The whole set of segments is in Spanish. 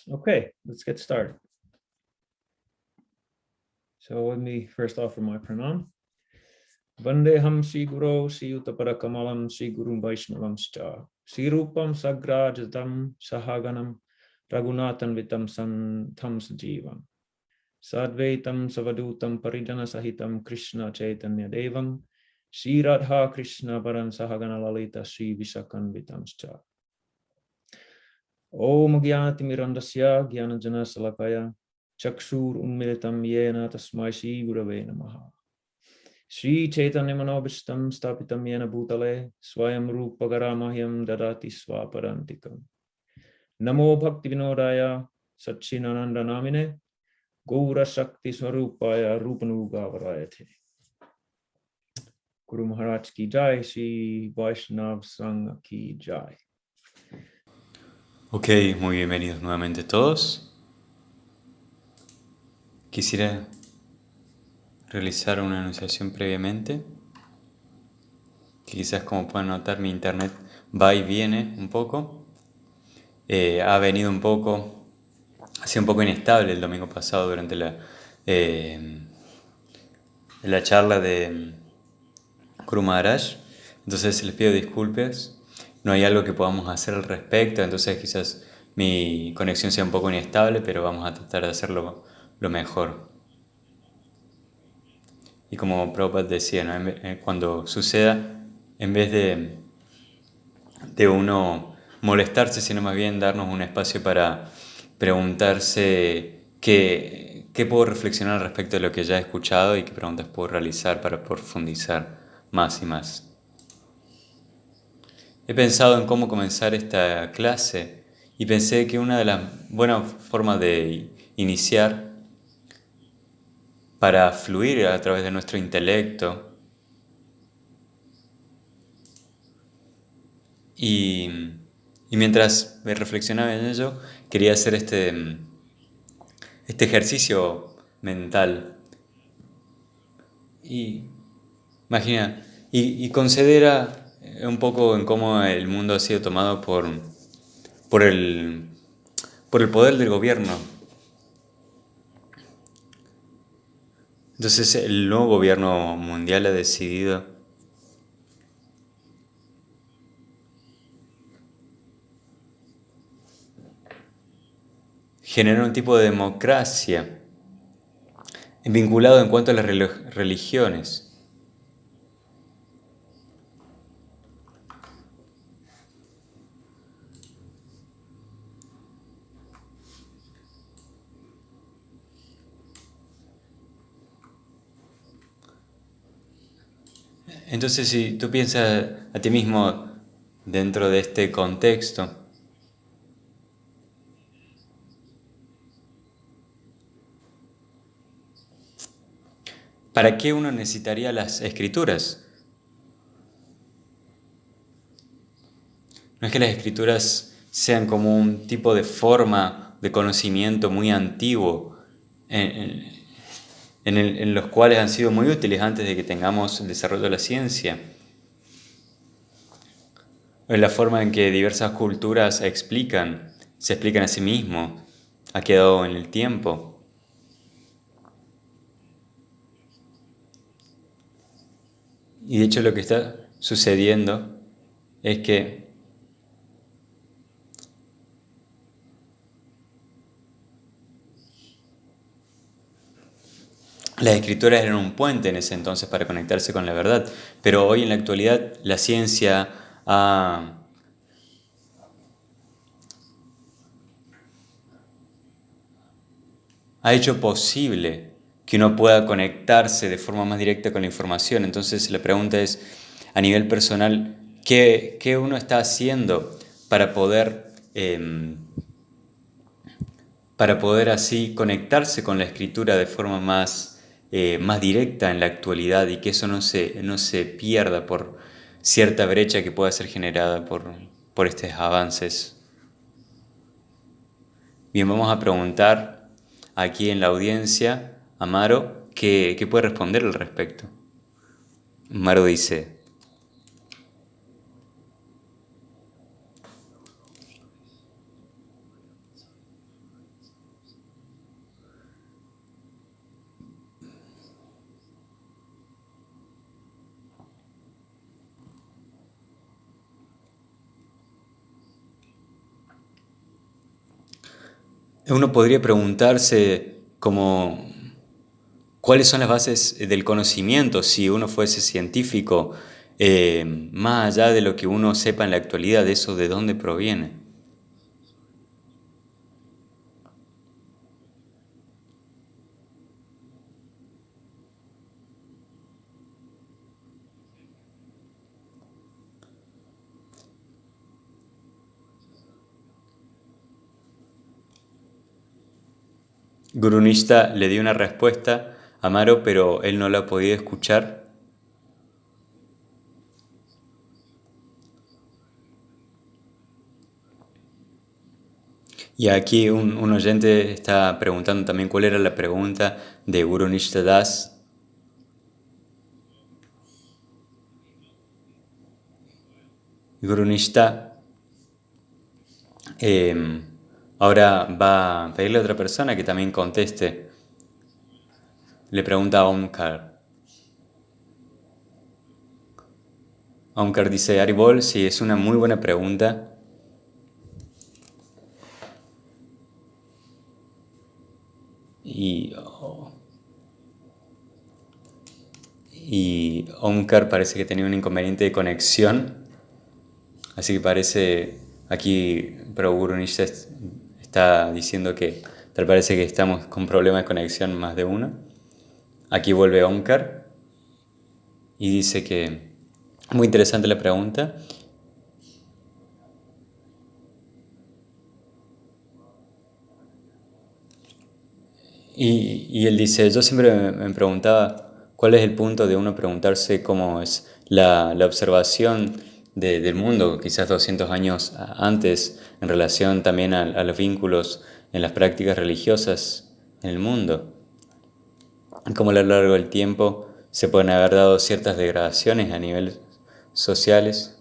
Okay, let's get started. So let me first offer my pranam. Vandeham Sri Guru Sri Uttaparakamalam Sri Gurum Vaishnavam Sri Rupam Sagrajatam Sahaganam Raghunathan Vitam Santam Sajivam Sadvaitam Savadutam Parijana Sahitam Krishna Chaitanya Devam Sri Radha Krishna Paran Sahagana Lalita Sri Visakan Vitamscha Om Gyati Mirandasya Gyanajana Salakaya Chakshur Unmilitam Yena Tasmai Shri Gurave Namaha Shri Chaitanya Manobishtam Stapitam Yena Bhutale Swayam Rupa Garamahyam Dadati Swaparantikam Namo Bhakti Vinodaya Satchinananda Namine Gaura Shakti Swarupaya Rupanuga Varayate Guru Maharaj ki Jai, Shri Vaishnav Sangha ki Jai. Ok, muy bienvenidos nuevamente todos. Quisiera realizar una anunciación previamente, que quizás como pueden notar mi internet va y viene un poco. Ha venido ha sido un poco inestable el domingo pasado durante la charla de Guru Maharaj. Entonces les pido disculpas, no hay algo que podamos hacer al respecto, entonces quizás mi conexión sea un poco inestable, pero vamos a tratar de hacerlo lo mejor. Y como Prabhupada decía, ¿no? Cuando suceda, en vez de uno molestarse, sino más bien darnos un espacio para preguntarse qué puedo reflexionar al respecto de lo que ya he escuchado y qué preguntas puedo realizar para profundizar más y más. He pensado en cómo comenzar esta clase y pensé que una de las buenas formas de iniciar para fluir a través de nuestro intelecto y mientras me reflexionaba en ello, quería hacer este ejercicio mental. Y imagina, y considera un poco en cómo el mundo ha sido tomado por el, por el poder del gobierno. Entonces el nuevo gobierno mundial ha decidido generar un tipo de democracia vinculado en cuanto a las religiones. Entonces, si tú piensas a ti mismo dentro de este contexto, ¿para qué uno necesitaría las escrituras? No es que las escrituras sean como un tipo de forma de conocimiento muy antiguo, en los cuales han sido muy útiles antes de que tengamos el desarrollo de la ciencia. Es la forma en que diversas culturas se explican a sí mismos, ha quedado en el tiempo. Y de hecho lo que está sucediendo es que las escrituras eran un puente en ese entonces para conectarse con la verdad, pero hoy en la actualidad la ciencia ha hecho posible que uno pueda conectarse de forma más directa con la información. Entonces la pregunta es, a nivel personal, ¿qué uno está haciendo para poder así conectarse con la escritura de forma más directa en la actualidad y que eso no se pierda por cierta brecha que pueda ser generada por estos avances? Bien, vamos a preguntar aquí en la audiencia a Maro qué puede responder al respecto. Maro dice: Uno podría preguntarse como cuáles son las bases del conocimiento si uno fuese científico, más allá de lo que uno sepa en la actualidad, de eso de dónde proviene. Gurunishta le dio una respuesta a Maro, pero él no la podía escuchar. Y aquí un oyente está preguntando también cuál era la pregunta de Gurunishta Das. Gurunishta ahora va a pedirle a otra persona que también conteste. Le pregunta a Omkar. Omkar dice, Haribol, sí, es una muy buena pregunta. Y Omkar parece que tenía un inconveniente de conexión. Así que parece, aquí Prabhu Guru Nisha está diciendo que tal parece que estamos con problemas de conexión más de uno. Aquí vuelve Omkar y dice que, muy interesante la pregunta. Y él dice, yo siempre me preguntaba cuál es el punto de uno preguntarse cómo es la observación del mundo, quizás 200 años antes, en relación también a los vínculos en las prácticas religiosas en el mundo. Cómo a lo largo del tiempo se pueden haber dado ciertas degradaciones a niveles sociales,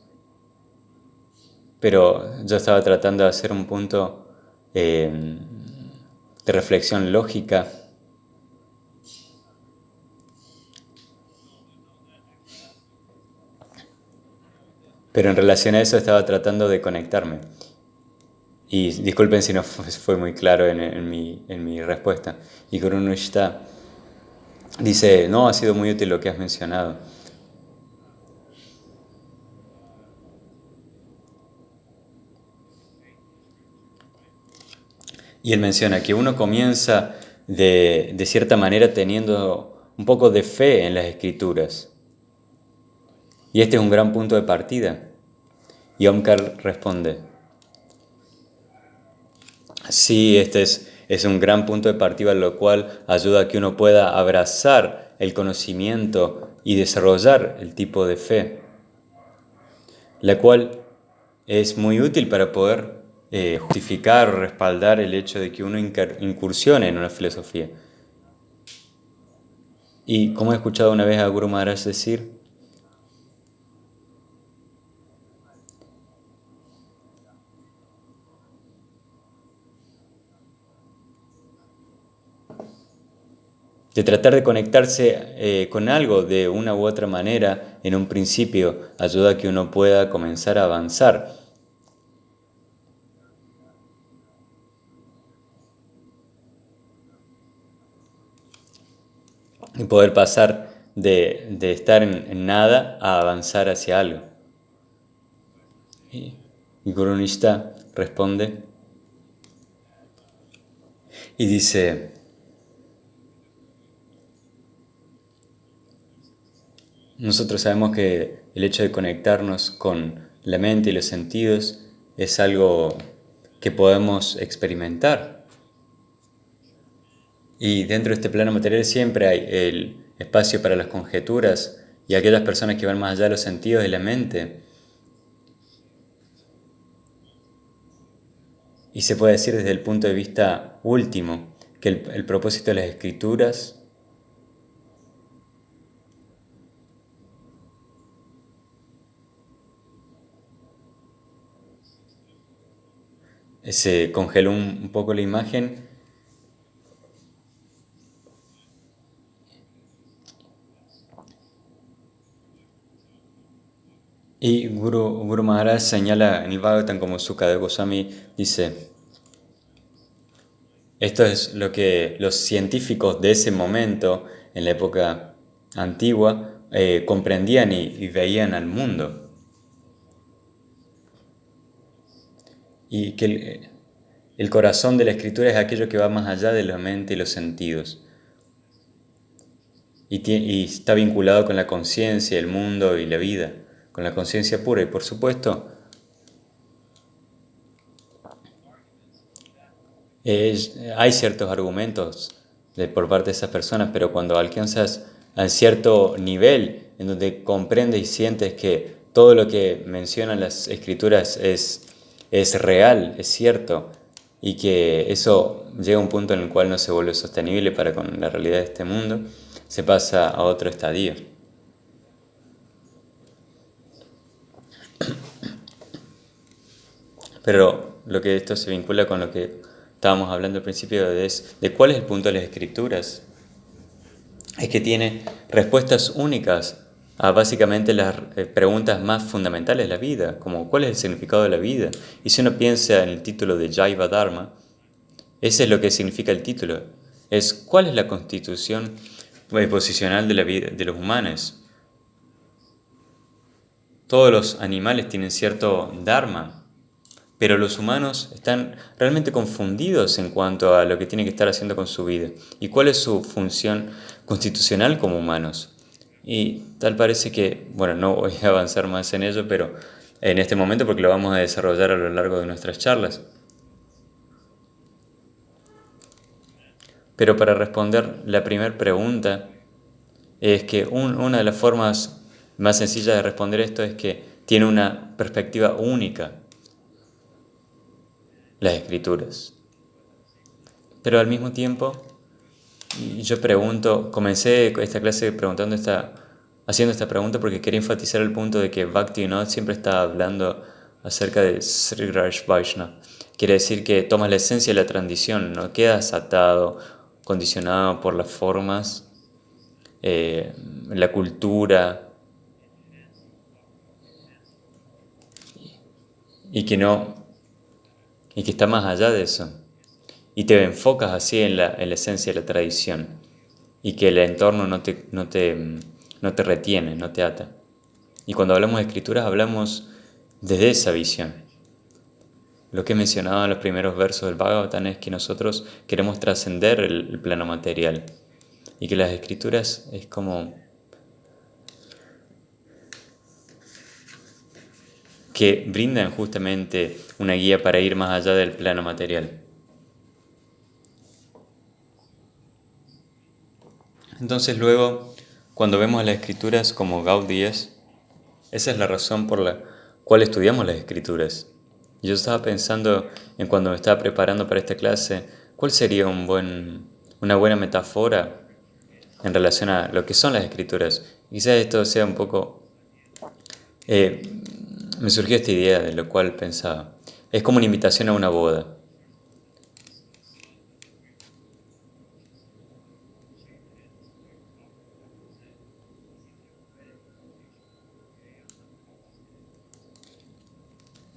pero yo estaba tratando de hacer un punto de reflexión lógica. Pero en relación a eso estaba tratando de conectarme. Y disculpen si no fue muy claro en mi respuesta. Y Gurunushta dice, no, ha sido muy útil lo que has mencionado. Y él menciona que uno comienza de cierta manera teniendo un poco de fe en las escrituras. Y este es un gran punto de partida. Y Omkar responde, sí, este es un gran punto de partida, lo cual ayuda a que uno pueda abrazar el conocimiento y desarrollar el tipo de fe, la cual es muy útil para poder justificar o respaldar el hecho de que uno incursione en una filosofía. Y como he escuchado una vez a Guru Maharaj decir, de tratar de conectarse con algo de una u otra manera en un principio ayuda a que uno pueda comenzar a avanzar. Y poder pasar de estar en nada a avanzar hacia algo. Y Guru Nishta responde y dice, nosotros sabemos que el hecho de conectarnos con la mente y los sentidos es algo que podemos experimentar. Y dentro de este plano material siempre hay el espacio para las conjeturas y aquellas personas que van más allá de los sentidos y la mente. Y se puede decir desde el punto de vista último que el propósito de las escrituras se congeló un poco la imagen. Y Guru Maharaj señala en el Bhagavatam como Sukadeva Goswami dice, Esto es lo que los científicos de ese momento, en la época antigua, comprendían y veían al mundo. Y que el corazón de la escritura es aquello que va más allá de la mente y los sentidos. Y está vinculado con la conciencia, el mundo y la vida, con la conciencia pura. Y por supuesto, hay ciertos argumentos por parte de esas personas, pero cuando alcanzas a cierto nivel en donde comprendes y sientes que todo lo que mencionan las escrituras es real, es cierto, y que eso llega a un punto en el cual no se vuelve sostenible para con la realidad de este mundo, se pasa a otro estadio. Pero lo que esto se vincula con lo que estábamos hablando al principio es de cuál es el punto de las escrituras. Es que tiene respuestas únicas a básicamente las preguntas más fundamentales de la vida, como cuál es el significado de la vida. Y si uno piensa en el título de Jaiva Dharma, ese es lo que significa el título. Es cuál es la constitución posicional de la vida de los humanos. Todos los animales tienen cierto dharma, pero los humanos están realmente confundidos en cuanto a lo que tienen que estar haciendo con su vida y cuál es su función constitucional como humanos. Y tal parece que, bueno, no voy a avanzar más en ello, pero en este momento porque lo vamos a desarrollar a lo largo de nuestras charlas. Pero para responder la primera pregunta, es que una de las formas más sencillas de responder esto es que tiene una perspectiva única las escrituras. Pero al mismo tiempo, yo pregunto, comencé esta clase haciendo esta pregunta porque quería enfatizar el punto de que Bhaktivinoda siempre está hablando acerca de Sri Raj Vaishnava. Quiere decir que tomas la esencia de la tradición, no quedas atado, condicionado por las formas, la cultura, y que no, y que está más allá de eso. Y te enfocas así en la esencia de la tradición y que el entorno no te retiene, no te ata. Y cuando hablamos de escrituras hablamos desde esa visión. Lo que he mencionado en los primeros versos del Bhagavatam es que nosotros queremos trascender el plano material y que las escrituras es como que brindan justamente una guía para ir más allá del plano material. Entonces luego, cuando vemos las escrituras como Gaudíes, esa es la razón por la cual estudiamos las escrituras. Yo estaba pensando en cuando me estaba preparando para esta clase, ¿cuál sería una buena metáfora en relación a lo que son las escrituras? Quizás esto sea un poco... me surgió esta idea de lo cual pensaba. Es como una invitación a una boda.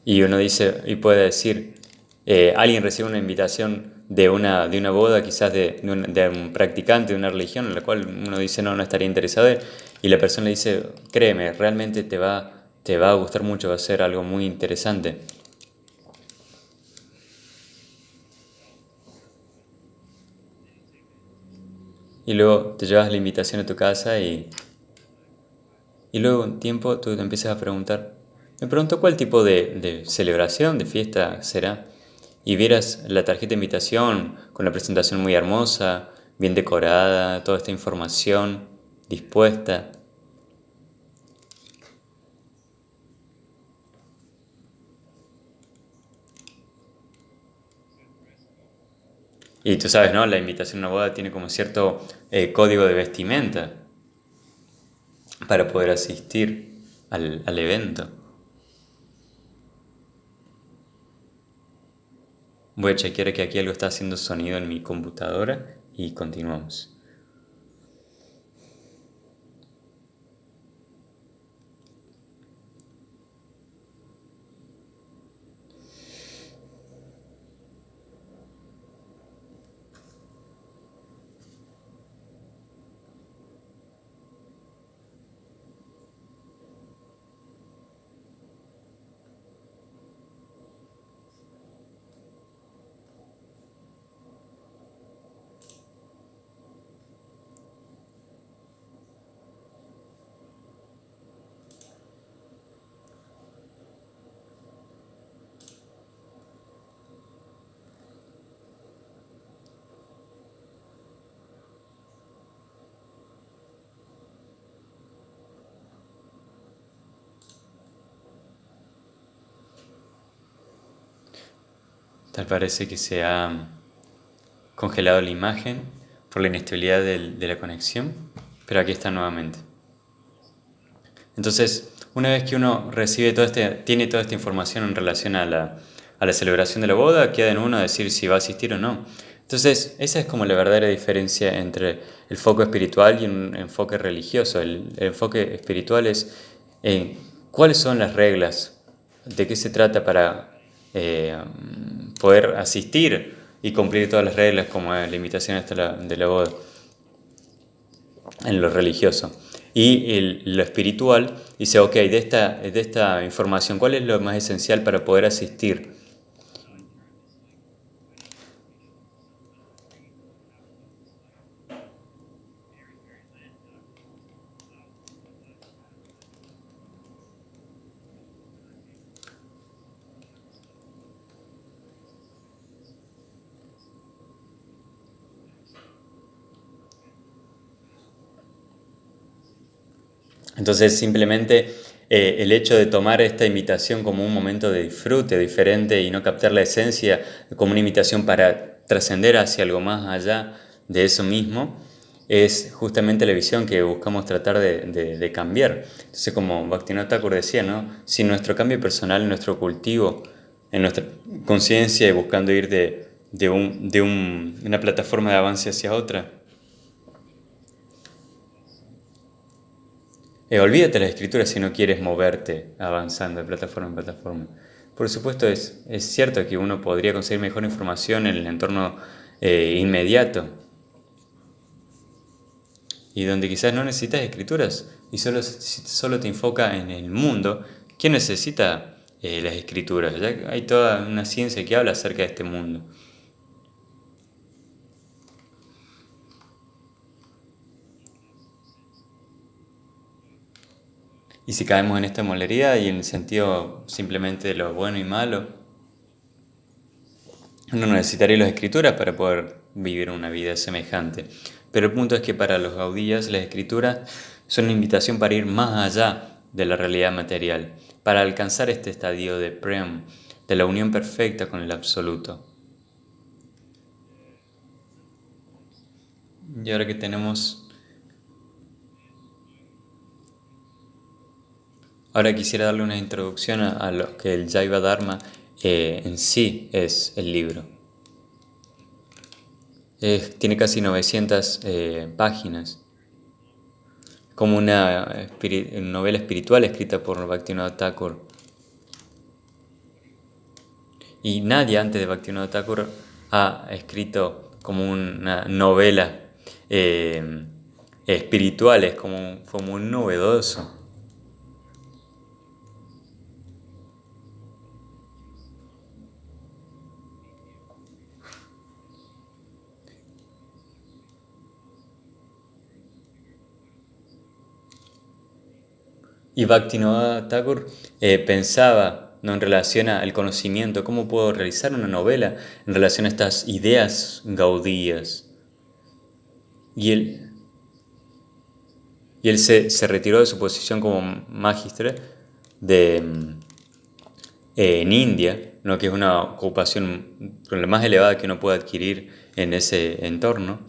Y uno dice, y puede decir, alguien recibe una invitación de una boda, quizás de un practicante de una religión, en la cual uno dice, no, no estaría interesado en, y la persona le dice, créeme, realmente te va a gustar mucho, va a ser algo muy interesante. Y luego te llevas la invitación a tu casa y luego un tiempo tú te empiezas a preguntar, me pregunto cuál tipo de celebración, de fiesta será. Y vieras la tarjeta de invitación con la presentación muy hermosa, bien decorada, toda esta información dispuesta. Y tú sabes, ¿no? La invitación a una boda tiene como cierto código de vestimenta para poder asistir al evento. Voy a chequear que aquí algo está haciendo sonido en mi computadora y continuamos. Tal parece que se ha congelado la imagen por la inestabilidad de la conexión, pero aquí está nuevamente. Entonces, una vez que uno recibe tiene toda esta información en relación a la celebración de la boda, queda en uno decir si va a asistir o no. Entonces, esa es como la verdadera diferencia entre el foco espiritual y un enfoque religioso. El enfoque espiritual es cuáles son las reglas, de qué se trata para eh, poder asistir y cumplir todas las reglas, como la invitación de la boda, en lo religioso. Y lo espiritual dice, ok, de esta información, ¿cuál es lo más esencial para poder asistir? Entonces, simplemente el hecho de tomar esta invitación como un momento de disfrute diferente y no captar la esencia como una invitación para trascender hacia algo más allá de eso mismo, es justamente la visión que buscamos tratar de cambiar. Entonces, como Bhaktivinoda Thakur decía, ¿no? Si nuestro cambio personal, nuestro cultivo, en nuestra conciencia y buscando ir una plataforma de avance hacia otra, olvídate de las escrituras si no quieres moverte avanzando de plataforma en plataforma. Por supuesto, es cierto que uno podría conseguir mejor información en el entorno inmediato y donde quizás no necesitas escrituras y solo te enfoca en el mundo. ¿Quién necesita las escrituras? Ya hay toda una ciencia que habla acerca de este mundo. Y si caemos en esta molería y en el sentido simplemente de lo bueno y malo, uno necesitaría las escrituras para poder vivir una vida semejante. Pero el punto es que para los gaudíes las escrituras son una invitación para ir más allá de la realidad material, para alcanzar este estadio de Prem, de la unión perfecta con el absoluto. Y ahora que ahora quisiera darle una introducción a lo que el Jaiva Dharma en sí es el libro. Tiene casi 900 páginas, como una novela espiritual escrita por Bhaktivinoda Thakur. Y nadie antes de Bhaktivinoda Thakur ha escrito como una novela espiritual, es como un novedoso. Y Bhaktivinoda Thakur pensaba, ¿no?, en relación al conocimiento, cómo puedo realizar una novela en relación a estas ideas gaudíes. Y él se retiró de su posición como magistre en India, ¿no?, que es una ocupación la más elevada que uno puede adquirir en ese entorno.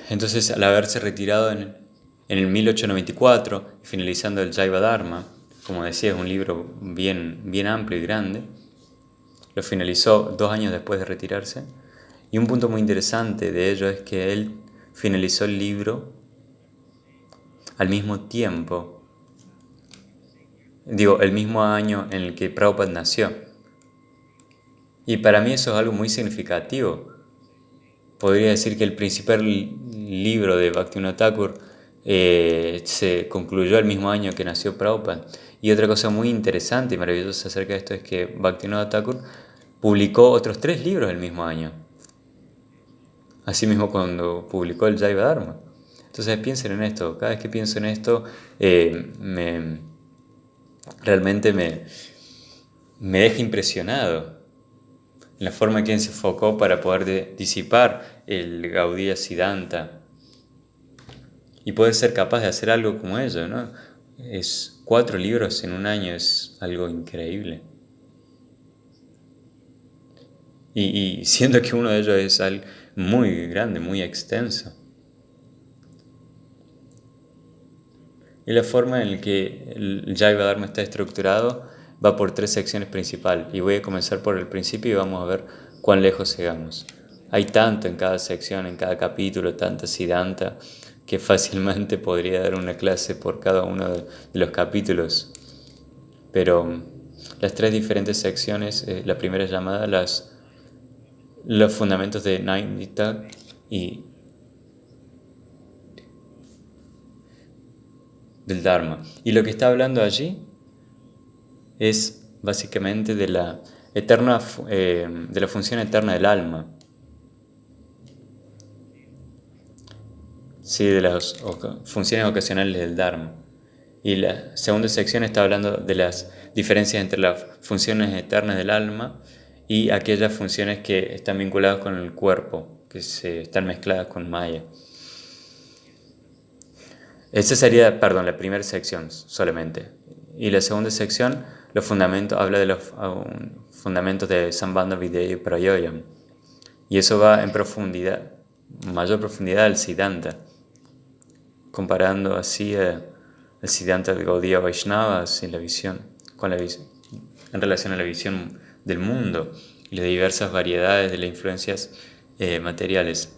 Entonces, al haberse retirado en el 1894, finalizando el Jaiva Dharma, como decía, es un libro bien amplio y grande, lo finalizó 2 años después de retirarse. Y un punto muy interesante de ello es que él finalizó el libro al mismo tiempo, el mismo año en el que Prabhupada nació. Y para mí eso es algo muy significativo. Podría decir que el principal libro de Bhaktivinoda Thakur se concluyó el mismo año que nació Prabhupada. Y otra cosa muy interesante y maravillosa acerca de esto es que Bhaktivinoda Thakur publicó otros 3 libros el mismo año. Asimismo cuando publicó el Jaiva Dharma. Entonces piensen en esto. Cada vez que pienso en esto, realmente me deja impresionado en la forma en que se enfocó para poder disipar el Gaudiya Siddhanta y poder ser capaz de hacer algo como ello, ¿no? 4 libros en un año es algo increíble. y siendo que uno de ellos es algo muy grande, muy extenso. Y la forma en la que el Jaiva Dharma está estructurado va por 3 secciones principales. Y voy a comenzar por el principio y vamos a ver cuán lejos llegamos. Hay tanto en cada sección, en cada capítulo, tanta siddhanta, que fácilmente podría dar una clase por cada uno de los capítulos. Pero las 3 diferentes secciones, la primera es llamada los fundamentos de Nainita y del Dharma. Y lo que está hablando allí es básicamente de la función eterna del alma, sí, de las funciones ocasionales del Dharma. Y la segunda sección está hablando de las diferencias entre las funciones eternas del alma y aquellas funciones que están vinculadas con el cuerpo, que están mezcladas con Maya. Esa sería, perdón, la primera sección solamente. Y la segunda sección, los fundamentos, habla de los fundamentos de Sambandha, Videya y Prayoyam. Y eso va en profundidad, mayor profundidad al Siddhanta, comparando así el Siddhanta de Gaudiya Vaishnava en la visión, en relación a la visión del mundo y las diversas variedades de las influencias materiales.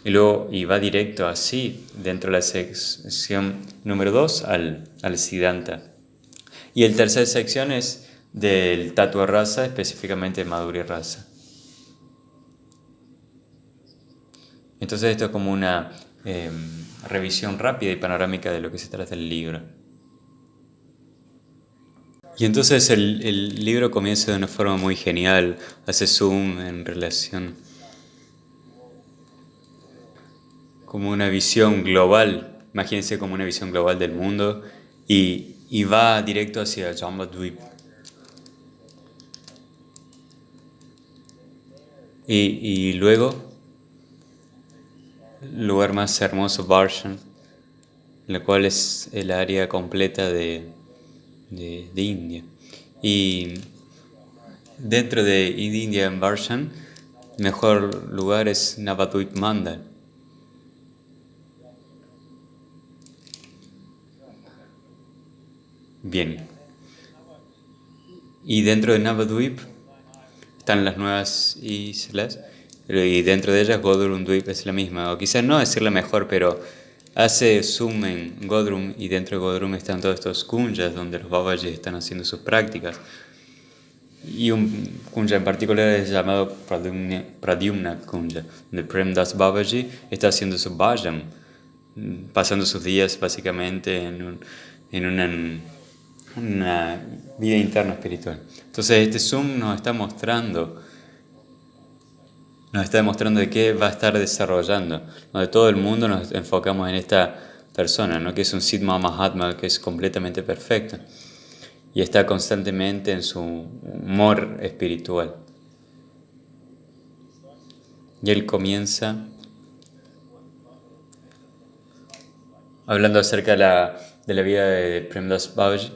Y luego va directo así, dentro de la sección número 2, al Siddhanta. Y la tercera sección es del Tattva Rasa, específicamente Madhurya Rasa. Entonces esto es como una revisión rápida y panorámica de lo que se trata el libro. Y entonces el libro comienza de una forma muy genial, hace zoom en relación, como una visión global, imagínense como una visión global del mundo, y va directo hacia Jambudvip. Y luego, el lugar más hermoso, Barshan, la cual es el área completa de India. Y dentro de India, en Barshan, el mejor lugar es Navadvip Mandal. Bien. Y dentro de Navadvip están las nuevas islas, y dentro de ellas Godrum Dvip es la misma, o quizás no decir la mejor, pero hace zoom en Godrum, y dentro de Godrum están todos estos kunjas donde los Babajis están haciendo sus prácticas. Y un kunja en particular es llamado Pradyumna Kunja, donde Prem Das Babaji está haciendo su bhajan, pasando sus días básicamente en una vida interna espiritual. Entonces este zoom nos está demostrando de qué va a estar desarrollando, donde todo el mundo nos enfocamos en esta persona, ¿no? Que es un Siddha Mahatma, que es completamente perfecto y está constantemente en su humor espiritual. Y él comienza hablando acerca de la vida de Prem Das Babaji,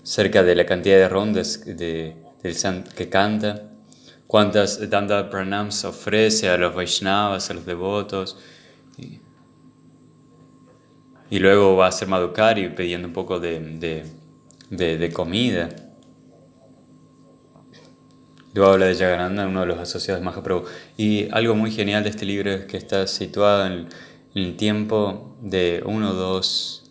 cerca de la cantidad de rondas del santo que canta, cuántas Danda Pranams ofrece a los Vaishnavas, a los devotos, y luego va a hacer Madhukari pidiendo un poco de comida. Luego habla de Jagannatha, uno de los asociados de Mahaprabhu. Y algo muy genial de este libro es que está situado en el tiempo de uno o dos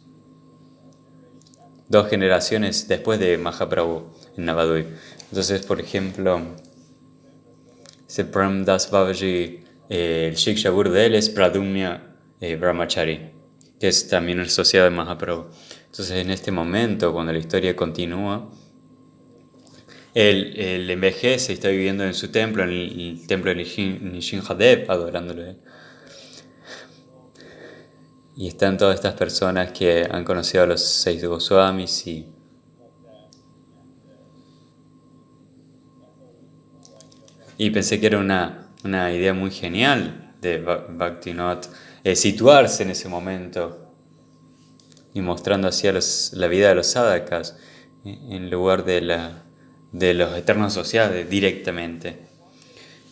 generaciones después de Mahaprabhu en Navadvip. Entonces, por ejemplo, Prem Das Babaji, el Shiksha Guru de él es Pradyumna Brahmachari, que es también el asociado de Mahaprabhu. Entonces, en este momento, cuando la historia continúa, él envejece y está viviendo en su templo, en el templo de Nishingadev, adorándolo a él. Y están todas estas personas que han conocido a los 6 Goswamis y pensé que era una idea muy genial de Bhaktivinoda situarse en ese momento y mostrando así la vida de los sadhakas en lugar de los eternos asociados directamente.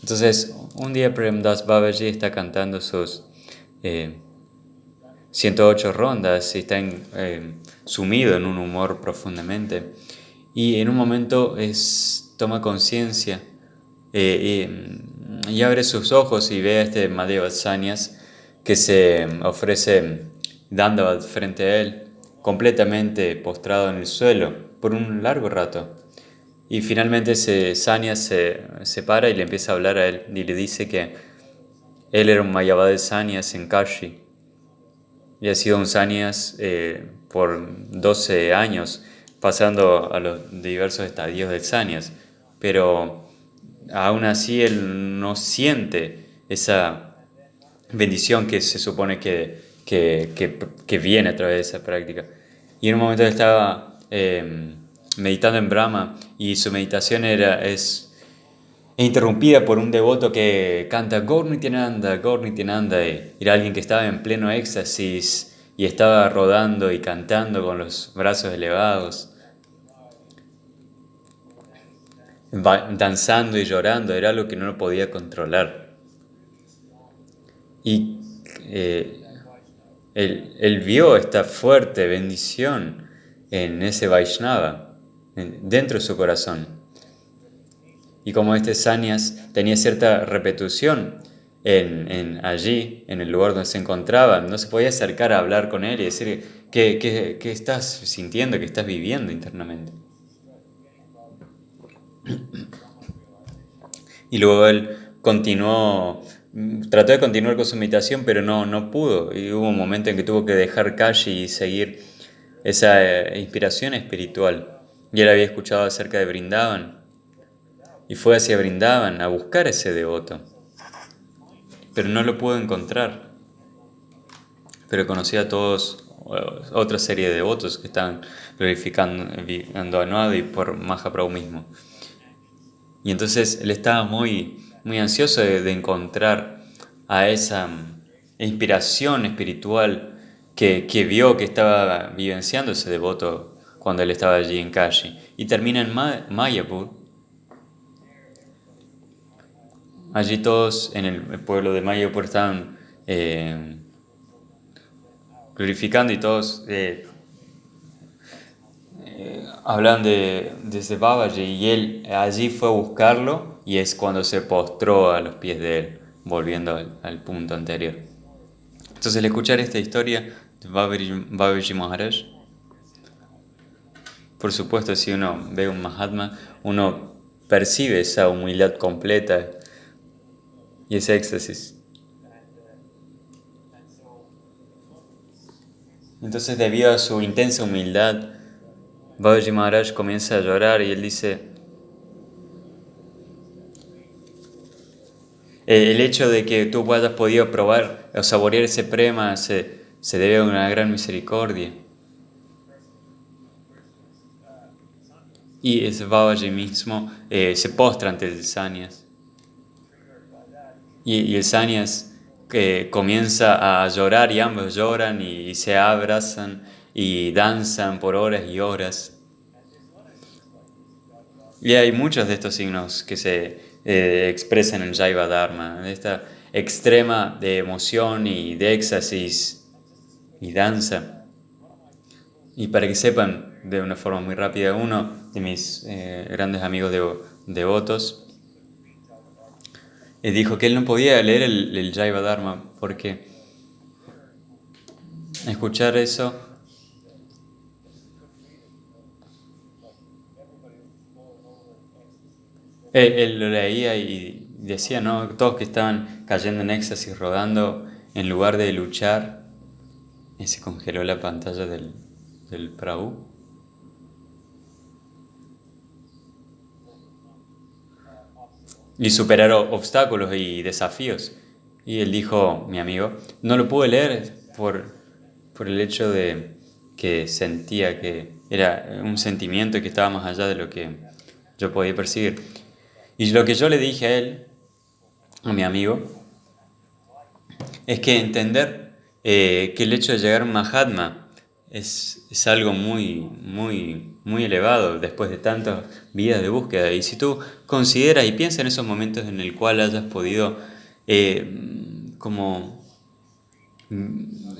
Entonces, un día Prem Das Babaji está cantando sus 108 rondas y está sumido en un humor profundamente. Y en un momento toma conciencia y abre sus ojos y ve a este Madheva Sanyas que se ofrece Dandavat frente a él, completamente postrado en el suelo por un largo rato. Y finalmente ese Sanyas se para y le empieza a hablar a él y le dice que él era un Mayavada Sanyas en Kashi y ha sido un Sanyas por 12 años, pasando a los diversos estadios del Sanyas. Pero aún así él no siente esa bendición que se supone que viene a través de esa práctica. Y en un momento él estaba meditando en Brahma y su meditación es interrumpida por un devoto que canta Gaur Nityananda, y era alguien que estaba en pleno éxtasis y estaba rodando y cantando con los brazos elevados, danzando y llorando, era algo que no lo podía controlar. Y eh, él vio esta fuerte bendición en ese Vaishnava, dentro de su corazón. Y como este Sanyas tenía cierta repetición allí, en el lugar donde se encontraba, no se podía acercar a hablar con él y decir qué estás sintiendo, qué estás viviendo internamente. Y luego él trató de continuar con su meditación, pero no pudo. Y hubo un momento en que tuvo que dejar Kashi y seguir esa inspiración espiritual. Y él había escuchado acerca de Vrindavan y fue hacia Vrindavan a buscar a ese devoto, pero no lo pudo encontrar. Pero conocía a todos, otra serie de devotos que estaban glorificando a Nuadi por Mahaprabhu mismo. Y entonces él estaba muy ansioso de encontrar a esa inspiración espiritual que vio que estaba vivenciando ese devoto cuando él estaba allí en Kashi. Y termina en Mayapur. Allí todos en el pueblo de Mayapur estaban glorificando y todos hablan de Babaji y él allí fue a buscarlo y es cuando se postró a los pies de él, volviendo al punto anterior. Entonces al escuchar esta historia de Babaji Maharaj, por supuesto si uno ve un Mahatma, uno percibe esa humildad completa y ese éxtasis. Entonces debido a su intensa humildad, Babaji Maharaj comienza a llorar y él dice, el hecho de que tú hayas podido probar o saborear ese prema se debe a una gran misericordia. Y ese Babaji mismo se postra ante el Sanyas. Y el Sanyas comienza a llorar y ambos lloran y se abrazan y danzan por horas y horas. Y hay muchos de estos signos que se expresan en Jaiva Dharma, de esta extrema de emoción y de éxtasis y danza. Y para que sepan de una forma muy rápida, uno de mis grandes amigos devotos dijo que él no podía leer el Jaiva Dharma porque escuchar eso él lo leía y decía, ¿no? Todos que estaban cayendo en éxtasis, rodando, en lugar de luchar, y se congeló la pantalla del Prabhu. Y superar obstáculos y desafíos. Y él dijo, mi amigo, no lo pude leer por el hecho de que sentía que era un sentimiento que estaba más allá de lo que yo podía percibir. Y lo que yo le dije a él, a mi amigo, es que entender que el hecho de llegar a un Mahatma es algo muy elevado después de tantas vidas de búsqueda. Y si tú consideras y piensas en esos momentos en el cual hayas podido como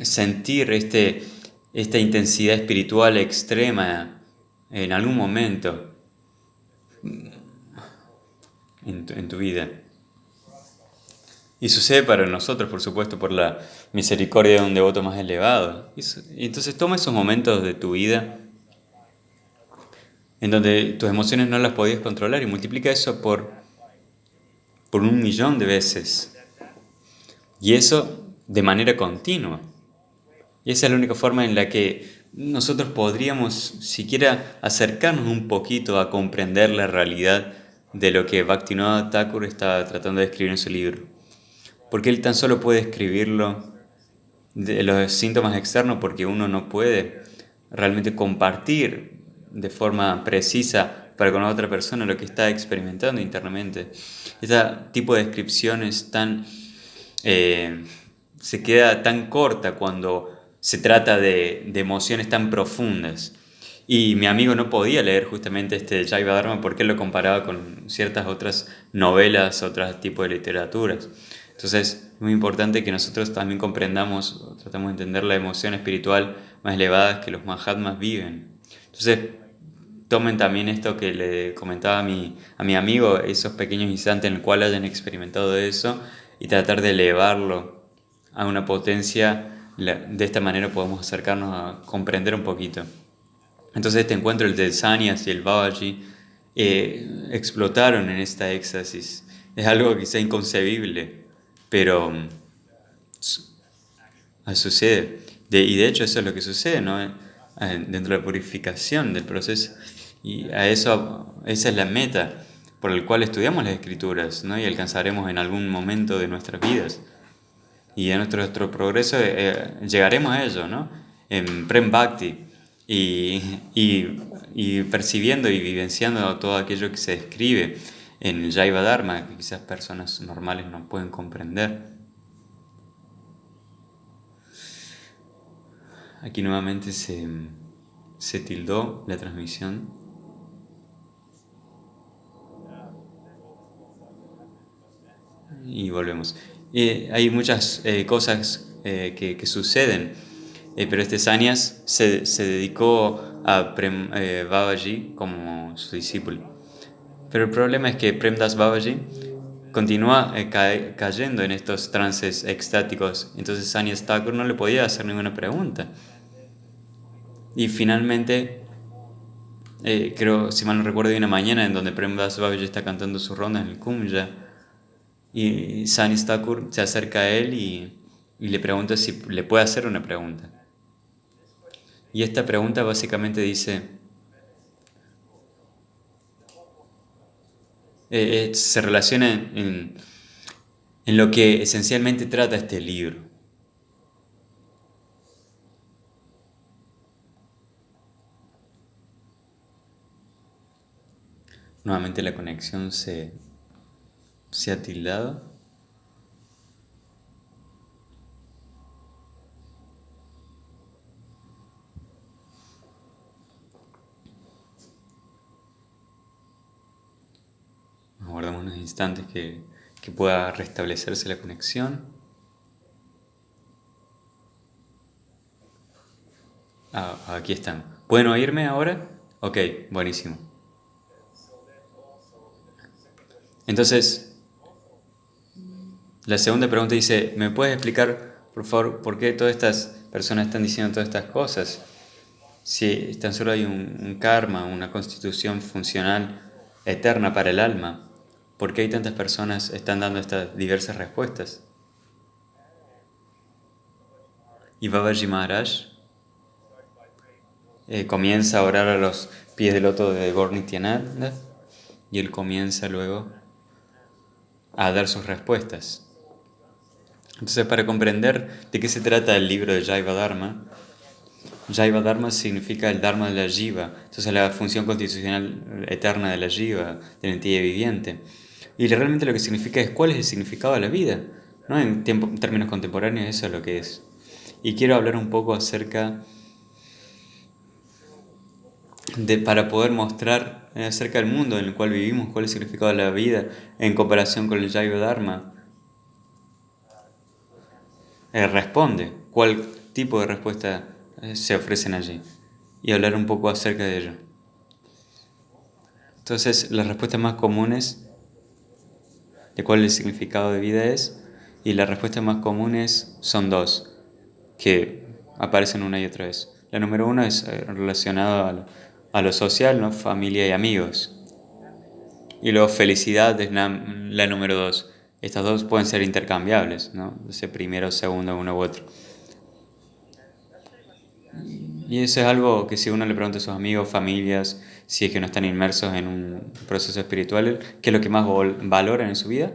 sentir esta intensidad espiritual extrema en algún momento en tu vida. Y sucede para nosotros, por supuesto, por la misericordia de un devoto más elevado. Y entonces toma esos momentos de tu vida en donde tus emociones no las podías controlar y multiplica eso por 1.000.000 de veces. Y eso de manera continua. Y esa es la única forma en la que nosotros podríamos siquiera acercarnos un poquito a comprender la realidad de lo que Bhaktivinoda Thakur está tratando de escribir en su libro. Porque él tan solo puede escribirlo de los síntomas externos porque uno no puede realmente compartir de forma precisa para con otra persona lo que está experimentando internamente. Este tipo de descripciones se queda tan corta cuando se trata de emociones tan profundas. Y mi amigo no podía leer justamente este Jaiva Dharma porque él lo comparaba con ciertas otras novelas, otros tipos de literaturas. Entonces es muy importante que nosotros también comprendamos, tratemos de entender la emoción espiritual más elevada que los Mahatmas viven. Entonces tomen también esto que le comentaba a mi amigo, esos pequeños instantes en el cual hayan experimentado eso y tratar de elevarlo a una potencia. De esta manera podemos acercarnos a comprender un poquito. Entonces este encuentro, el de Sanyas y el Babaji, explotaron en esta éxtasis. Es algo quizá inconcebible, pero sucede. Y de hecho eso es lo que sucede, ¿no? Dentro de la purificación del proceso. Y esa es la meta por la cual estudiamos las escrituras, ¿no? Y alcanzaremos en algún momento de nuestras vidas. Y en nuestro progreso llegaremos a ello, ¿no? En Prem Bhakti y percibiendo y vivenciando todo aquello que se escribe en el Jaiva Dharma, que quizás personas normales no pueden comprender. Aquí nuevamente se tildó la transmisión. Y volvemos. Hay muchas cosas que suceden, pero este Sanyas se dedicó a Prem Babaji como su discípulo. Pero el problema es que Premdas Babaji continúa cayendo en estos trances extáticos, entonces Sanyas Thakur no le podía hacer ninguna pregunta. Y finalmente, creo, si mal no recuerdo, hay una mañana en donde Premdas Babaji está cantando su ronda en el Kumja, y Sanyas Thakur se acerca a él y le pregunta si le puede hacer una pregunta. Y esta pregunta básicamente dice, se relaciona en lo que esencialmente trata este libro. Nuevamente la conexión se ha tildado. Aguardamos unos instantes que pueda restablecerse la conexión. Aquí están. ¿Pueden oírme ahora? Ok, buenísimo. Entonces, la segunda pregunta dice, ¿me puedes explicar, por favor, por qué todas estas personas están diciendo todas estas cosas? Si tan solo hay un karma, una constitución funcional eterna para el alma, ¿por qué hay tantas personas que están dando estas diversas respuestas? Y Babaji Maharaj comienza a orar a los pies del loto de Gaur Nityananda y él comienza luego a dar sus respuestas. Entonces, para comprender de qué se trata el libro de Jaiva Dharma, Jaiva Dharma significa el Dharma de la Jiva, entonces la función constitucional eterna de la Jiva, de la entidad viviente. Y realmente lo que significa es cuál es el significado de la vida, ¿no? En términos contemporáneos eso es lo que es. Y quiero hablar un poco acerca para poder mostrar acerca del mundo en el cual vivimos, cuál es el significado de la vida en comparación con el Jaiva Dharma, responde, cuál tipo de respuesta se ofrecen allí y hablar un poco acerca de ello. Entonces, las respuestas más comunes de cuál el significado de vida es, y las respuestas más comunes son dos, que aparecen una y otra vez. La número uno es relacionada a lo social, ¿no? Familia y amigos. Y luego felicidad es la número dos. Estas dos pueden ser intercambiables, ¿no? Ese primero, segundo, uno u otro. Y eso es algo que si uno le pregunta a sus amigos, familias, si es que no están inmersos en un proceso espiritual, ¿qué es lo que más valoran en su vida?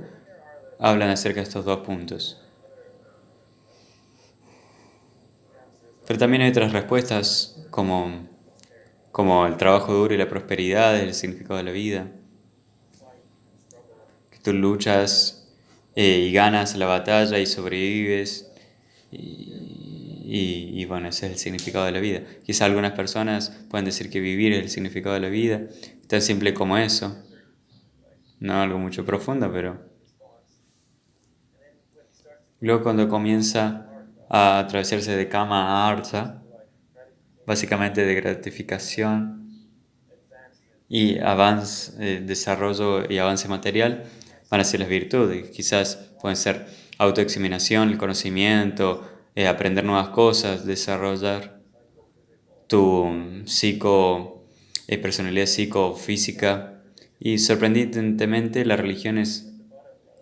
Hablan acerca de estos dos puntos. Pero también hay otras respuestas como el trabajo duro y la prosperidad, el significado de la vida. Que tú luchas y ganas la batalla y sobrevives. Y bueno, ese es el significado de la vida. Quizá algunas personas pueden decir que vivir es el significado de la vida. Tan simple como eso. No algo mucho profundo, pero luego cuando comienza a atravesarse de kama a artha, básicamente de gratificación y avance, desarrollo y avance material, van a ser las virtudes. Quizás pueden ser autoexaminación, el conocimiento, aprender nuevas cosas, desarrollar tu personalidad psicofísica. Y sorprendentemente la religión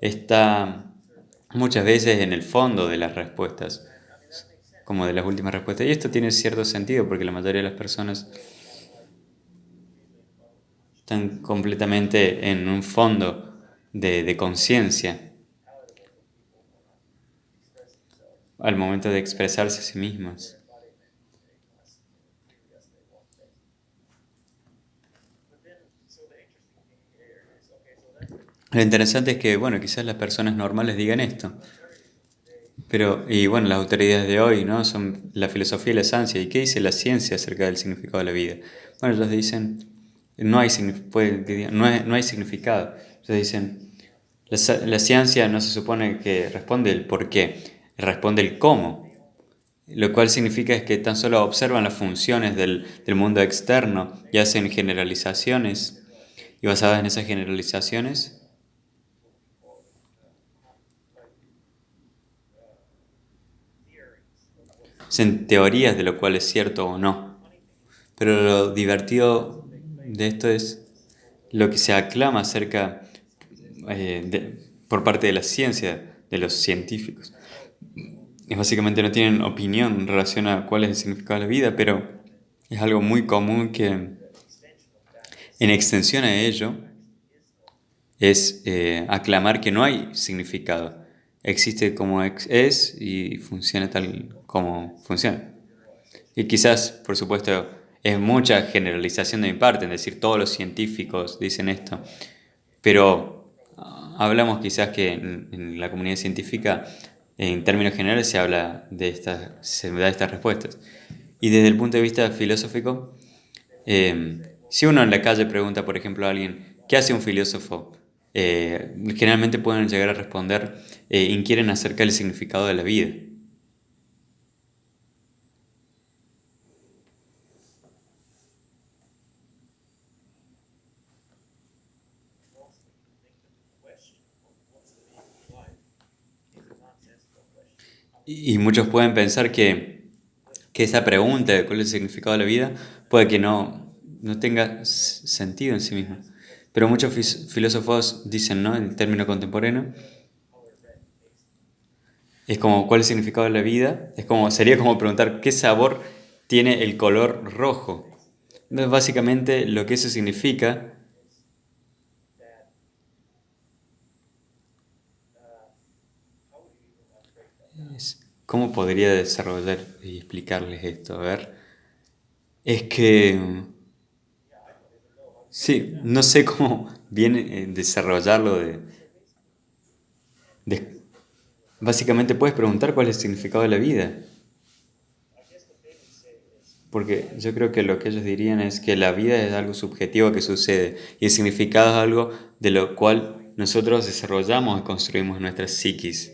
está muchas veces en el fondo de las respuestas, como de las últimas respuestas. Y esto tiene cierto sentido porque la mayoría de las personas están completamente en un fondo de conciencia al momento de expresarse a sí mismos. Lo interesante es que, bueno, quizás las personas normales digan esto, pero, y bueno, las autoridades de hoy, ¿no? Son la filosofía y la ciencia. ¿Y qué dice la ciencia acerca del significado de la vida? Bueno, ellos dicen, no hay, no hay significado. Ellos dicen, la ciencia no se supone que responde el por qué, responde el cómo. Lo cual significa es que tan solo observan las funciones del mundo externo y hacen generalizaciones. Y basadas en esas generalizaciones, hacen teorías de lo cual es cierto o no. Pero lo divertido de esto es lo que se aclama acerca por parte de la ciencia, de los científicos. Es básicamente no tienen opinión en relación a cuál es el significado de la vida, pero es algo muy común que en extensión a ello es aclamar que no hay significado. Existe como es y funciona tal como funciona. Y quizás, por supuesto, es mucha generalización de mi parte en decir todos los científicos dicen esto, pero hablamos quizás que en la comunidad científica, en términos generales, se da estas respuestas. Y desde el punto de vista filosófico, si uno en la calle pregunta, por ejemplo, a alguien, ¿qué hace un filósofo? Generalmente pueden llegar a responder, inquieren acerca del significado de la vida. Y muchos pueden pensar que esa pregunta de cuál es el significado de la vida puede que no tenga sentido en sí misma. Pero muchos filósofos dicen, ¿no? En el término contemporáneo, es como cuál es el significado de la vida, sería como preguntar qué sabor tiene el color rojo. Entonces, básicamente, lo que eso significa es, ¿cómo podría desarrollar y explicarles esto? A ver, es que, sí, no sé cómo bien desarrollarlo de- básicamente puedes preguntar cuál es el significado de la vida. Porque yo creo que lo que ellos dirían es que la vida es algo subjetivo que sucede y el significado es algo de lo cual nosotros desarrollamos y construimos nuestra psiquis.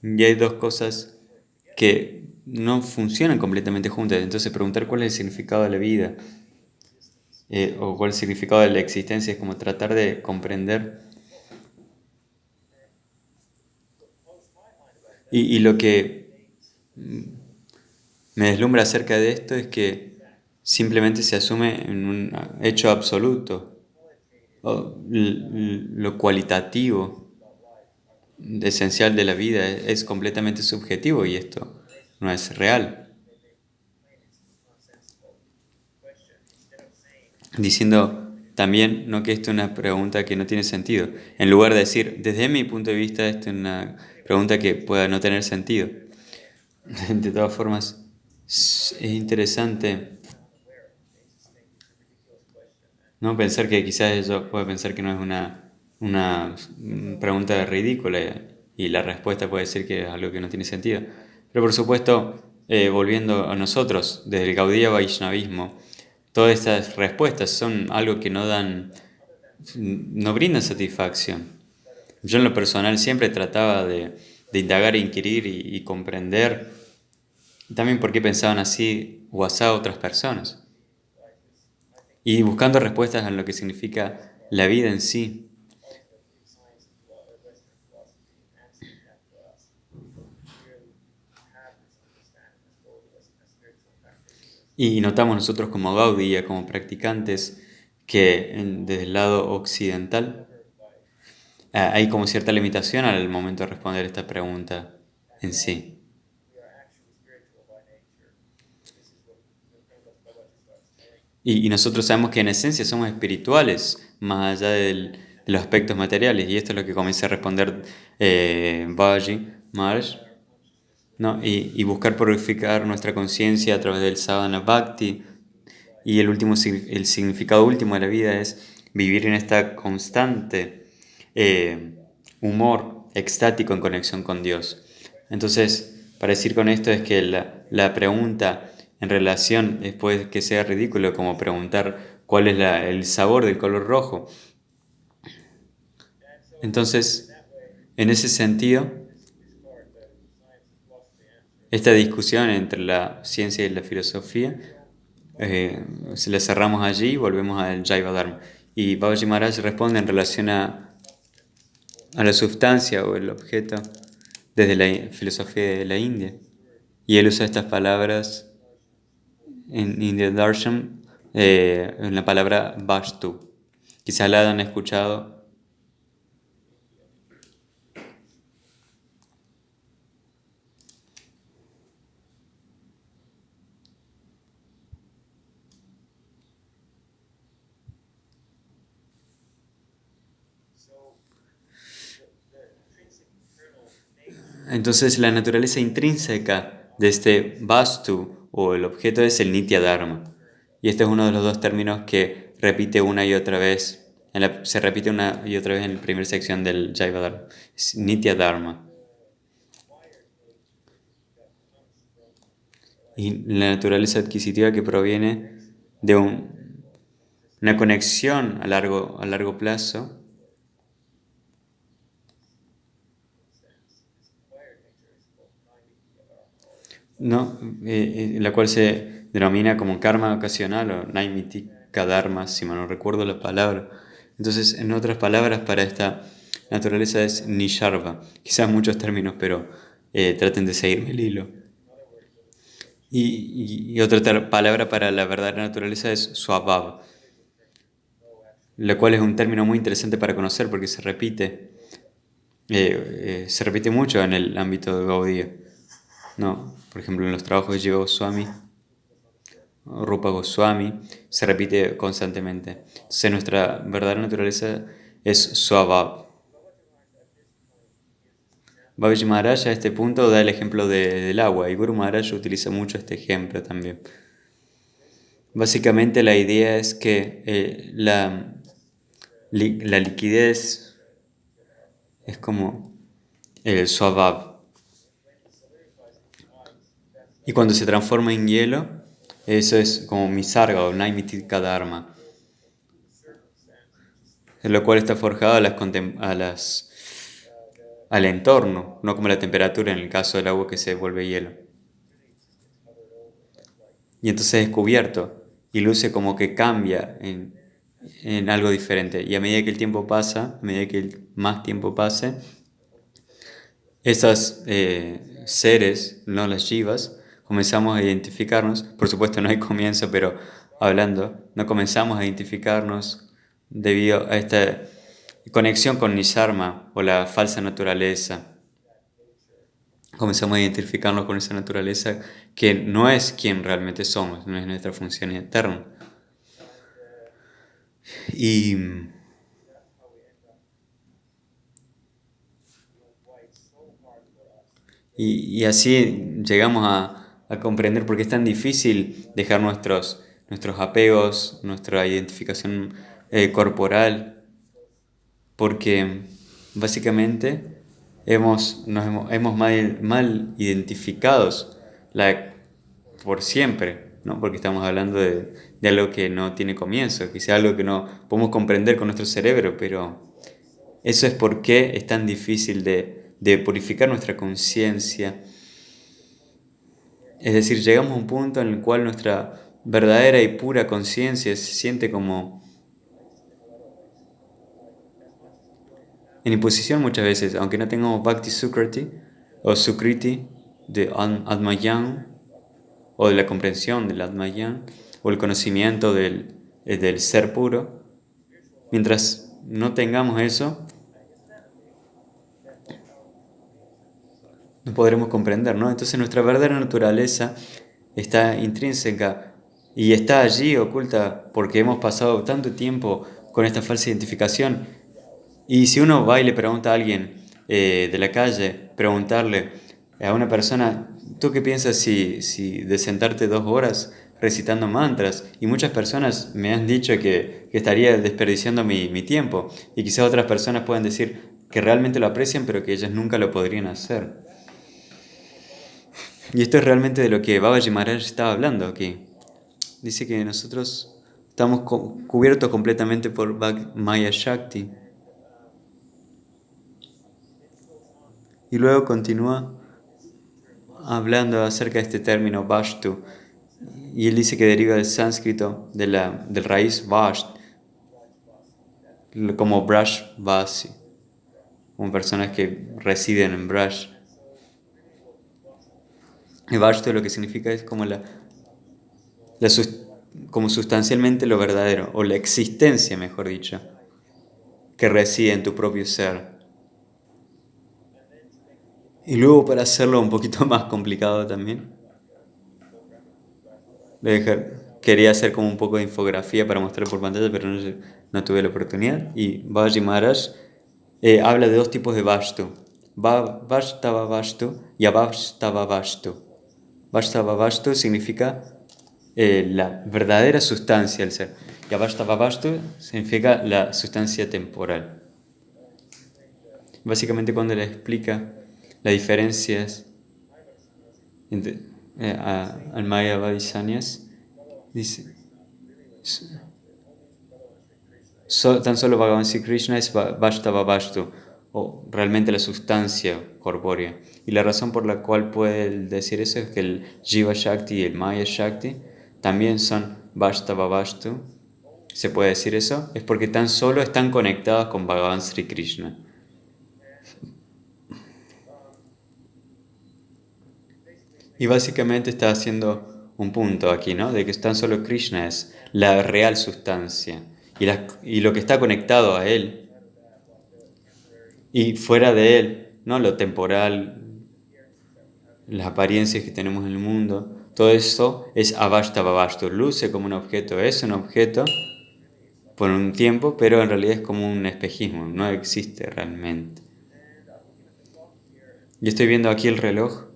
Y hay dos cosas que no funcionan completamente juntas. Entonces preguntar cuál es el significado de la vida o cuál es el significado de la existencia es como tratar de comprender. Y lo que me deslumbra acerca de esto es que simplemente se asume en un hecho absoluto, o lo cualitativo, esencial de la vida es completamente subjetivo y esto no es real. Diciendo también no que esto es una pregunta que no tiene sentido, en lugar de decir, desde mi punto de vista, esto es una pregunta que pueda no tener sentido. De todas formas, es interesante no pensar que quizás ellos puede pensar que no es una pregunta ridícula y la respuesta puede ser que es algo que no tiene sentido. Pero por supuesto, volviendo a nosotros, desde el Gaudiya Vaishnavismo, todas estas respuestas son algo que no brindan satisfacción. Yo en lo personal siempre trataba de indagar, inquirir y comprender también por qué pensaban así o así otras personas. Y buscando respuestas en lo que significa la vida en sí. Y notamos nosotros como Gaudiya, como practicantes, que desde el lado occidental hay como cierta limitación al momento de responder esta pregunta en sí. Y nosotros sabemos que en esencia somos espirituales, más allá de los aspectos materiales. Y esto es lo que comienza a responder Babaji Maharaj, ¿no? Y buscar purificar nuestra conciencia a través del sadhana bhakti. Y el significado último de la vida es vivir en esta constante eh, humor extático en conexión con Dios. Entonces, para decir con esto es que la pregunta en relación, después que sea ridículo, como preguntar cuál es el sabor del color rojo. Entonces, en ese sentido, esta discusión entre la ciencia y la filosofía se la cerramos allí y volvemos al Jaiva Dharma. Y Babaji Maharaj responde en relación a la sustancia o el objeto desde la filosofía de la India. Y él usa estas palabras en India Darshan, en la palabra Vastu. Quizás la han escuchado. Entonces la naturaleza intrínseca de este Vastu o el objeto es el Nitya Dharma. Y este es uno de los dos términos que repite una y otra vez, se repite una y otra vez en la primera sección del Jaiva Dharma. Es Nitya Dharma. Y la naturaleza adquisitiva que proviene de una conexión a largo plazo, ¿no? La cual se denomina como karma ocasional o naimitika dharma, si mal no recuerdo la palabra. Entonces, en otras palabras, para esta naturaleza es nisharva. Quizás muchos términos, pero traten de seguirme el hilo. Y otra palabra para la verdadera naturaleza es swabhava, lo cual es un término muy interesante para conocer porque se repite mucho en el ámbito de Gaudiya. No, por ejemplo, en los trabajos de Jiva Goswami, Rupa Goswami, se repite constantemente. Entonces, nuestra verdadera naturaleza es Swabhav. Babaji Maharaj a este punto da el ejemplo del agua y Guru Maharaj utiliza mucho este ejemplo también. Básicamente la idea es que la liquidez es como el Swabhav. Y cuando se transforma en hielo, Eso es como misarga o naimitika dharma, lo cual está forjado al entorno, no como la temperatura en el caso del agua que se vuelve hielo. Y entonces es cubierto y luce como que cambia en algo diferente. Y a medida que el tiempo pasa, a medida que más tiempo pase, esos seres, no las jivas, comenzamos a identificarnos. Por supuesto no hay comienzo, pero hablando, no comenzamos a identificarnos debido a esta conexión con Nisarma o la falsa naturaleza. Comenzamos a identificarnos con esa naturaleza que no es quien realmente somos, no es nuestra función eterna. Y, y así llegamos a comprender por qué es tan difícil dejar nuestros apegos, nuestra identificación corporal, porque básicamente nos hemos mal identificados por siempre, ¿no? Porque estamos hablando de algo que no tiene comienzo, quizá algo que no podemos comprender con nuestro cerebro, pero eso es por qué es tan difícil de purificar nuestra conciencia. Es decir, llegamos a un punto en el cual nuestra verdadera y pura conciencia se siente como en imposición muchas veces, aunque no tengamos Bhakti Sukriti o Sukriti de Atmayan o de la comprensión del Atmayan o el conocimiento del ser puro. Mientras no tengamos eso, no podremos comprender, ¿no? Entonces nuestra verdadera naturaleza está intrínseca y está allí oculta porque hemos pasado tanto tiempo con esta falsa identificación. Y si uno va y le pregunta a alguien de la calle, preguntarle a una persona, ¿tú qué piensas si de sentarte 2 horas recitando mantras? Y muchas personas me han dicho que estaría desperdiciando mi tiempo. Y quizás otras personas pueden decir que realmente lo aprecian, pero que ellas nunca lo podrían hacer. Y esto es realmente de lo que Babaji Maharaj estaba hablando aquí. Dice que nosotros estamos cubiertos completamente por Maya Shakti. Y luego continúa hablando acerca de este término Vashtu. Y él dice que deriva del sánscrito, del raíz Vasht, como Brash Vasi, como personas que residen en Brash. Y Vashtu lo que significa es como como sustancialmente lo verdadero, o la existencia, mejor dicho, que reside en tu propio ser. Y luego, para hacerlo un poquito más complicado también, quería hacer como un poco de infografía para mostrar por pantalla, pero no tuve la oportunidad. Y Babaji Maharaj habla de 2 tipos de Vashtu: Vashtava Vashtu y Avashtava Vashtu. Vashtava Vashtu significa la verdadera sustancia del ser, y Avashtava Vashtu significa la sustancia temporal. Básicamente, cuando le explica las diferencias entre, al Mayavadi Sannyas, dice: tan solo Bhagavan Sri Krishna es Vashtava Vashtu, o realmente la sustancia corpórea. Y la razón por la cual puede decir eso es que el Jiva Shakti y el Maya Shakti también son Vashtava Vashtu. Se puede decir eso, es porque tan solo están conectados con Bhagavan Sri Krishna. Y básicamente está haciendo un punto aquí, ¿no? De que tan solo Krishna es la real sustancia y lo que está conectado a él y fuera de él, ¿no? Lo temporal, las apariencias que tenemos en el mundo, todo eso es avashtava vashtu, luce como un objeto, es un objeto por un tiempo, pero en realidad es como un espejismo, no existe realmente. Yo estoy viendo aquí el reloj.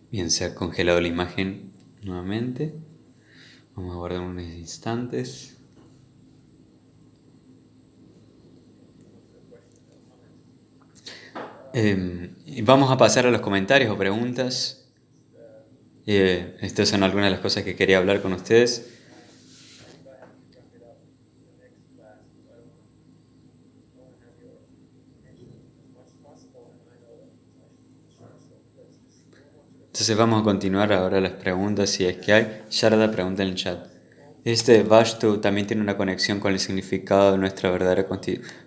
Bien, se ha congelado la imagen, nuevamente. Vamos a guardar unos instantes. Y vamos a pasar a los comentarios o preguntas. Estas son algunas de las cosas que quería hablar con ustedes. Entonces vamos a continuar ahora las preguntas si es que hay. Sharada pregunta en el chat. ¿Este Vashtu también tiene una conexión con el significado de nuestra verdadera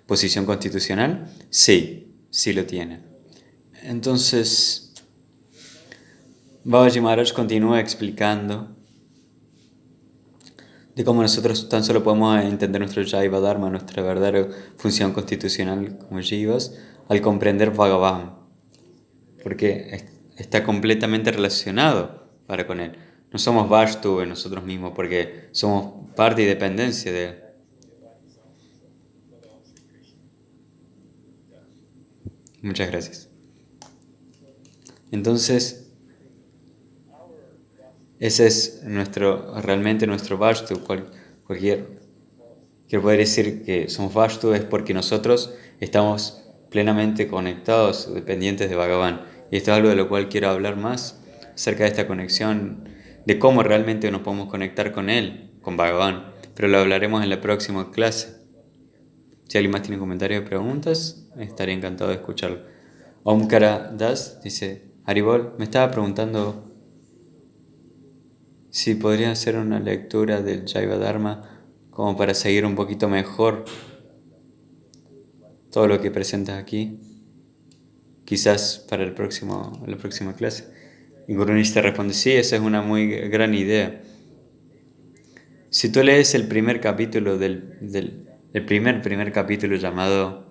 posición constitucional? Sí, sí lo tiene. Entonces, Babaji Maharaj continúa explicando de cómo nosotros tan solo podemos entender nuestro Jaiva Dharma, nuestra verdadera función constitucional como Jivas, al comprender Bhagavan, porque está completamente relacionado para con él. No somos Vashtu en nosotros mismos porque somos parte y dependencia de él. Muchas gracias. Entonces, ese es realmente nuestro Vashtu. Quiero poder decir que somos Vashtu es porque nosotros estamos plenamente conectados, dependientes de Bhagavan. Y esto es algo de lo cual quiero hablar más, acerca de esta conexión, de cómo realmente nos podemos conectar con él, con Bhagavan. Pero lo hablaremos en la próxima clase. Si alguien más tiene comentarios o preguntas, estaría encantado de escucharlo. Omkara Das dice, Haribol, me estaba preguntando si podría hacer una lectura del Jaiva Dharma como para seguir un poquito mejor todo lo que presentas aquí, quizás para la próxima clase. Y Gurunich te responde, sí, esa es una muy gran idea. Si tú lees el primer capítulo el primer capítulo llamado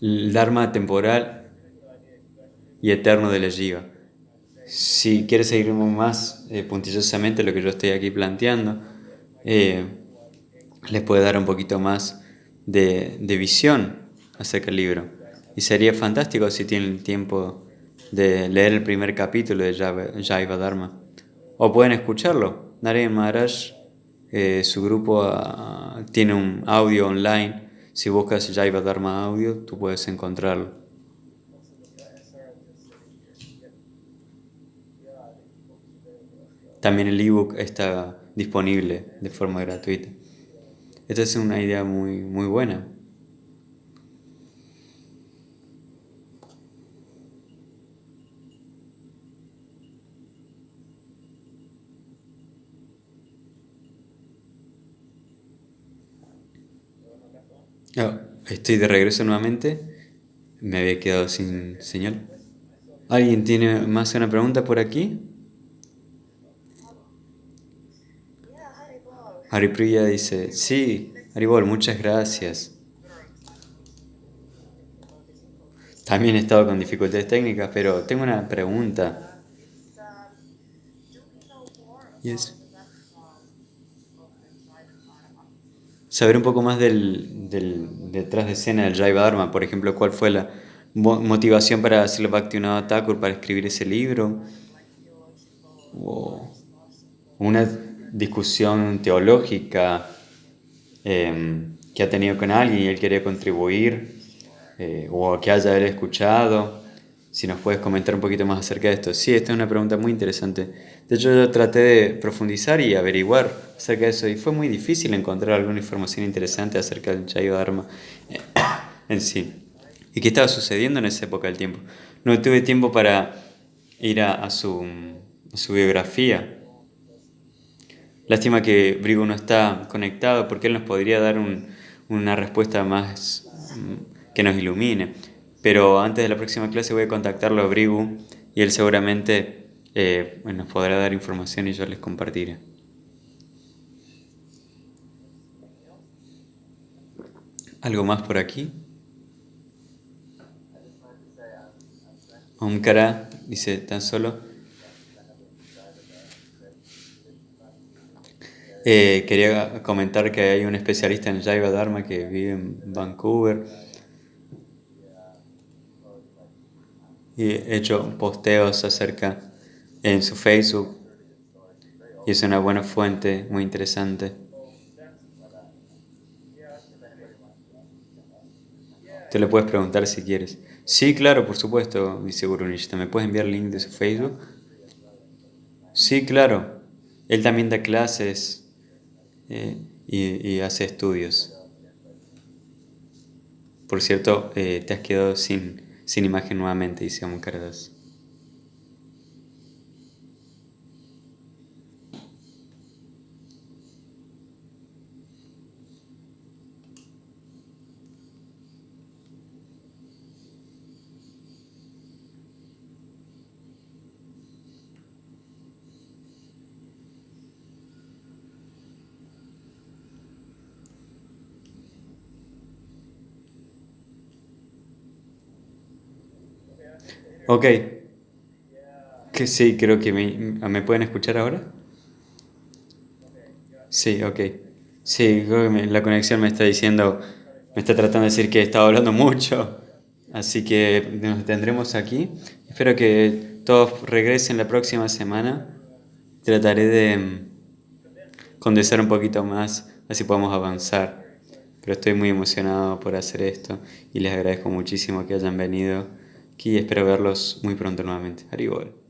el Dharma temporal y eterno de la Jiva. Si quieres seguir más puntillosamente lo que yo estoy aquí planteando, les puede dar un poquito más de visión acerca del libro. Y sería fantástico si tienen tiempo de leer el primer capítulo de Jaiva Dharma. O pueden escucharlo. Naren Maharaj, su grupo tiene un audio online. Si buscas Jaiva Dharma audio, tú puedes encontrarlo. También el ebook está disponible de forma gratuita. Esta es una idea muy, muy buena. Estoy de regreso nuevamente. Me había quedado sin señal. ¿Alguien tiene más una pregunta por aquí? Haripriya dice, sí, Haribol, muchas gracias. También he estado con dificultades técnicas, pero tengo una pregunta. Yes. Saber un poco más del detrás de escena del Jaiva Dharma, por ejemplo, cuál fue la motivación para Srila Bhaktivinoda Thakur para escribir ese libro, o una discusión teológica que ha tenido con alguien y él quería contribuir, o que haya él escuchado. Si nos puedes comentar un poquito más acerca de esto. Sí, esta es una pregunta muy interesante. De hecho, yo traté de profundizar y averiguar acerca de eso y fue muy difícil encontrar alguna información interesante acerca del Jaiva Dharma en sí. ¿Y qué estaba sucediendo en esa época del tiempo? No tuve tiempo para ir a su biografía. Lástima que Brigu no está conectado porque él nos podría dar una respuesta más que nos ilumine. Pero antes de la próxima clase voy a contactarlo a Brigu y él seguramente nos podrá dar información y yo les compartiré. ¿Algo más por aquí? Omkara dice tan solo. Quería comentar que hay un especialista en Jaiva Dharma que vive en Vancouver. y he hecho posteos acerca en su Facebook y es una buena fuente, muy interesante. Te lo puedes preguntar si quieres. Sí, claro, por supuesto, dice Guru Nishita. ¿Me puedes enviar el link de su Facebook? Sí, claro. Él también da clases y hace estudios. Por cierto, te has quedado sin imagen nuevamente, dice Amon Karadas. Ok, que sí, creo que me pueden escuchar ahora. Sí, ok. Sí, creo que la conexión me está diciendo, me está tratando de decir que he estado hablando mucho. Así que nos tendremos aquí. Espero que todos regresen la próxima semana. Trataré de condensar un poquito más, así podemos avanzar. Pero estoy muy emocionado por hacer esto y les agradezco muchísimo que hayan venido aquí y espero verlos muy pronto nuevamente. Haribol.